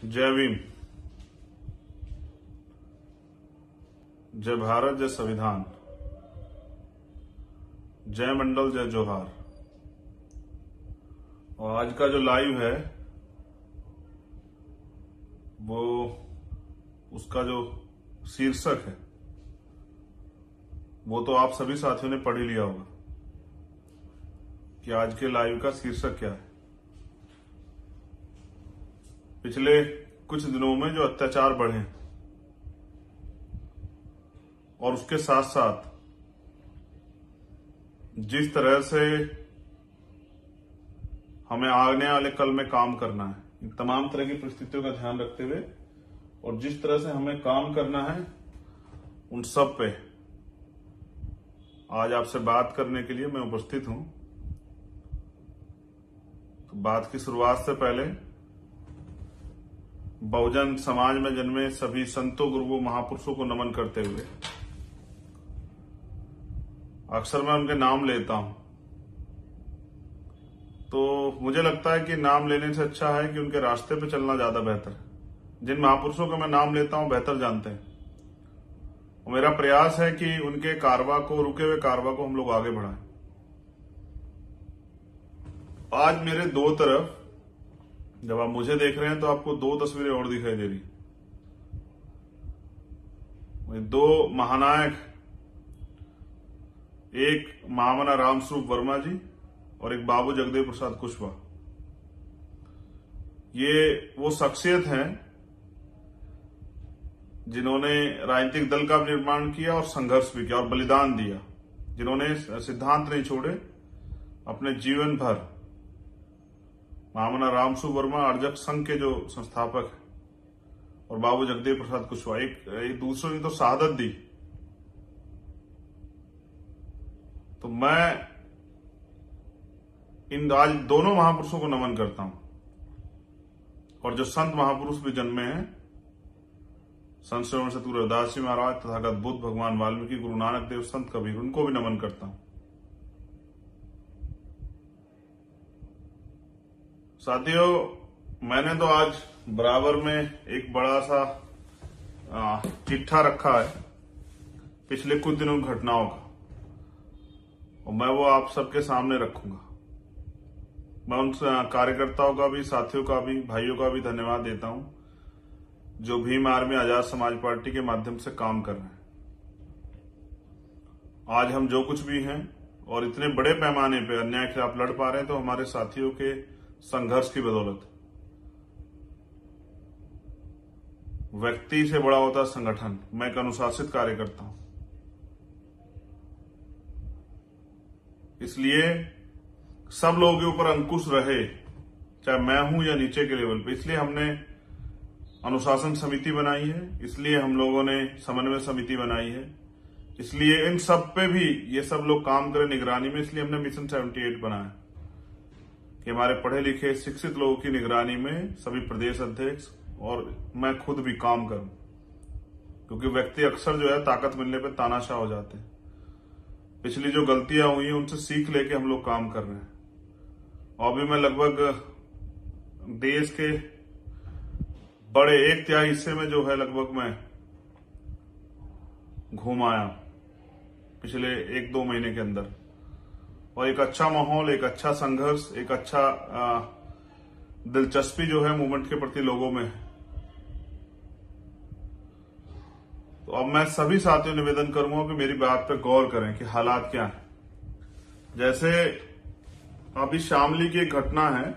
जय भीम। जय भारत, जय संविधान, जय मंडल, जय जोहार। और आज का जो लाइव है वो उसका जो शीर्षक है वो तो आप सभी साथियों ने पढ़ ही लिया होगा कि आज के लाइव का शीर्षक क्या है। पिछले कुछ दिनों में जो अत्याचार बढ़े और उसके साथ साथ जिस तरह से हमें आने वाले कल में काम करना है, इन तमाम तरह की परिस्थितियों का ध्यान रखते हुए और जिस तरह से हमें काम करना है उन सब पे आज आपसे बात करने के लिए मैं उपस्थित हूं। तो बात की शुरुआत से पहले बहुजन समाज में जन्मे सभी संतों, गुरुओं, महापुरुषों को नमन करते हुए अक्सर मैं उनके नाम लेता हूं तो मुझे लगता है कि नाम लेने से अच्छा है कि उनके रास्ते पे चलना ज्यादा बेहतर है। जिन महापुरुषों का मैं नाम लेता हूं बेहतर जानते हैं और मेरा प्रयास है कि उनके कारवा को, रुके हुए कारवा को हम लोग आगे बढ़ाएं। आज मेरे दो तरफ जब आप मुझे देख रहे हैं तो आपको दो तस्वीरें और दिखाई दे रही। दो महानायक, एक महामना रामस्वरूप वर्मा जी और एक बाबू जगदेव प्रसाद कुशवाहा। ये वो शख्सियत हैं जिन्होंने राजनीतिक दल का निर्माण किया और संघर्ष भी किया और बलिदान दिया, जिन्होंने सिद्धांत नहीं छोड़े अपने जीवन भर। महामना रामस्वरूप वर्मा अर्जक संघ के जो संस्थापक हैं और बाबू जगदेव प्रसाद कुशवाहा एक दूसरे ने तो शहादत दी। तो मैं इन आज दोनों महापुरुषों को नमन करता हूं और जो संत महापुरुष भी जन्मे हैं, संत श्री सतगुरु रविदास जी महाराज, तथागत बुद्ध, भगवान वाल्मीकि, गुरु नानक देव, संत कबीर, उनको भी नमन करता हूं। साथियों, मैंने तो आज बराबर में एक बड़ा सा चिट्ठा रखा है पिछले कुछ दिनों की घटनाओं का और मैं वो आप सबके सामने रखूंगा। मैं उन कार्यकर्ताओं का भी, साथियों का भी, भाइयों का भी धन्यवाद देता हूं जो भीम आर्मी आजाद समाज पार्टी के माध्यम से काम कर रहे हैं। आज हम जो कुछ भी हैं और इतने बड़े पैमाने पे अन्याय के खिलाफ लड़ पा रहे हैं तो हमारे साथियों के संघर्ष की बदौलत। व्यक्ति से बड़ा होता है संगठन। मैं एक अनुशासित कार्यकर्ता हूं, इसलिए सब लोगों के ऊपर अंकुश रहे, चाहे मैं हूं या नीचे के लेवल पे। इसलिए हमने अनुशासन समिति बनाई है, इसलिए हम लोगों ने समन्वय समिति बनाई है, इसलिए इन सब पे भी ये सब लोग काम करें निगरानी में। इसलिए हमने मिशन 78 बनाया कि हमारे पढ़े लिखे शिक्षित लोगों की निगरानी में सभी प्रदेश अध्यक्ष और मैं खुद भी काम करूं, क्योंकि व्यक्ति अक्सर जो है ताकत मिलने पे तानाशाह हो जाते हैं। पिछली जो गलतियां हुई हैं उनसे सीख लेके हम लोग काम कर रहे हैं। और भी मैं लगभग देश के बड़े 1/3 हिस्से में जो है लगभग मैं घूम आया पिछले 1-2 महीने के अंदर, और एक अच्छा माहौल, एक अच्छा संघर्ष, एक अच्छा दिलचस्पी जो है मूवमेंट के प्रति लोगों में है। तो अब मैं सभी साथियों निवेदन करूंगा कि मेरी बात पर गौर करें कि हालात क्या है। जैसे अभी शामली की एक घटना है,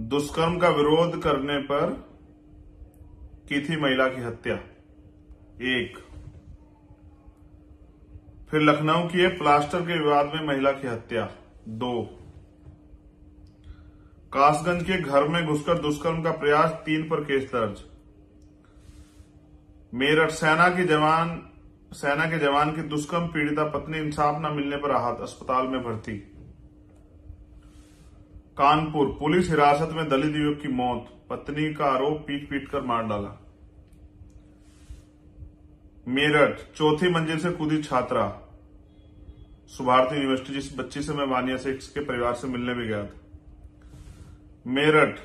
दुष्कर्म का विरोध करने पर की थी महिला की हत्या, एक। फिर लखनऊ की प्लास्टर के विवाद में महिला की हत्या, 2। कासगंज के घर में घुसकर दुष्कर्म का प्रयास, 3 पर केस दर्ज। मेरठ सेना के जवान की दुष्कर्म पीड़िता पत्नी इंसाफ न मिलने पर आहत, अस्पताल में भर्ती। कानपुर पुलिस हिरासत में दलित युवक की मौत, पत्नी का आरोप पीट कर मार डाला। मेरठ 4थी मंजिल से कूदी छात्रा, सुभारती यूनिवर्सिटी, जिस बच्ची से मैं वानिया 6 के परिवार से मिलने भी गया था। मेरठ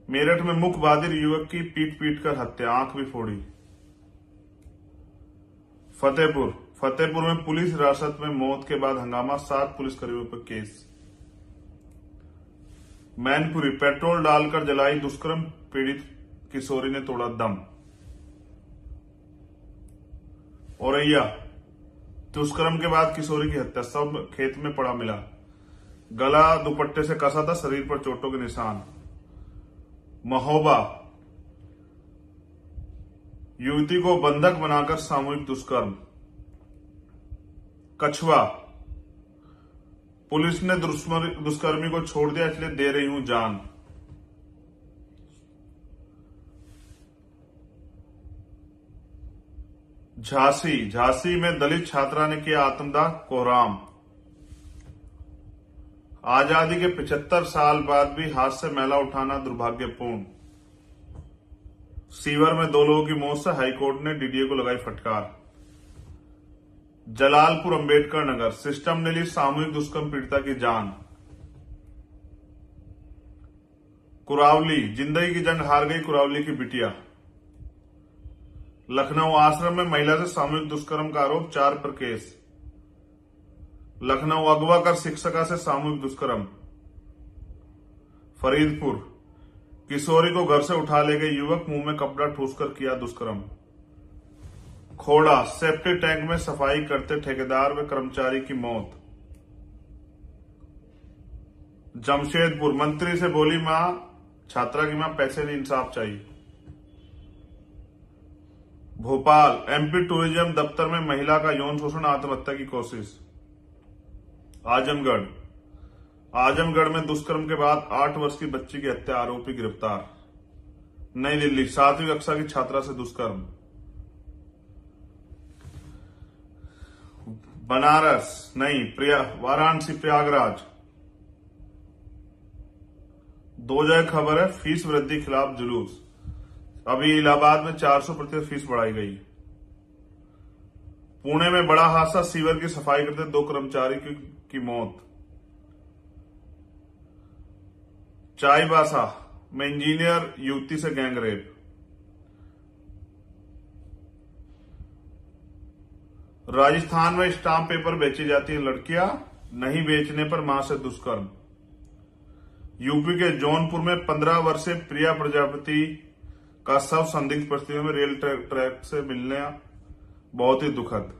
मेरठ में मुख बहादुर युवक की पीट पीट कर हत्या, आंख भी फोड़ी। फतेहपुर में पुलिस हिरासत में मौत के बाद हंगामा, 7 पुलिसकर्मियों पर केस। मैनपुरी, पेट्रोल डालकर जलाई दुष्कर्म पीड़ित किशोरी ने तोड़ा दम। औरैया, दुष्कर्म के बाद किशोरी की हत्या, सब खेत में पड़ा मिला, गला दुपट्टे से कसा था, शरीर पर चोटों के निशान। महोबा, युवती को बंधक बनाकर सामूहिक दुष्कर्म। कछवा, पुलिस ने दुष्कर्मी को छोड़ दिया इसलिए दे रही हूं जान। झांसी में दलित छात्रा ने किया आत्मदाह, कोहराम। आजादी के 75 साल बाद भी हाथ से मैला उठाना दुर्भाग्यपूर्ण। सीवर में 2 लोगों की मौत से हाईकोर्ट ने डीडीए को लगाई फटकार। जलालपुर अंबेडकर नगर, सिस्टम ने ली सामूहिक दुष्कर्म पीड़िता की जान। कुरावली, जिंदगी की जंग हार गई कुरावली की बिटिया। लखनऊ, आश्रम में महिला से सामूहिक दुष्कर्म का आरोप, 4 पर केस। लखनऊ, अगवा कर शिक्षिका से सामूहिक दुष्कर्म। फरीदपुर, किशोरी को घर से उठा ले गए युवक, मुंह में कपड़ा ठूसकर किया दुष्कर्म। खोड़ा, सेप्टी टैंक में सफाई करते ठेकेदार व कर्मचारी की मौत। जमशेदपुर, मंत्री से बोली मां, छात्रा की मां, पैसे नहीं इंसाफ चाहिए। भोपाल, एमपी टूरिज्म दफ्तर में महिला का यौन शोषण, आत्महत्या की कोशिश। आजमगढ़ में दुष्कर्म के बाद 8 वर्ष की बच्ची की हत्या, आरोपी गिरफ्तार। नई दिल्ली, 7वीं कक्षा की छात्रा से दुष्कर्म। बनारस नहीं, वाराणसी, प्रयागराज, 2 जगह खबर है, फीस वृद्धि खिलाफ जुलूस। अभी इलाहाबाद में 400% फीस बढ़ाई गई। पुणे में बड़ा हादसा, सीवर की सफाई करते 2 कर्मचारी की मौत। चाईबासा में इंजीनियर युवती से गैंगरेप। राजस्थान में स्टाम्प पेपर बेची जाती है लड़कियां, नहीं बेचने पर मां से दुष्कर्म। यूपी के जौनपुर में 15 वर्षीय प्रिया प्रजापति का शव संदिग्ध परिस्थितियों में रेल ट्रैक से मिलने, बहुत ही दुखद।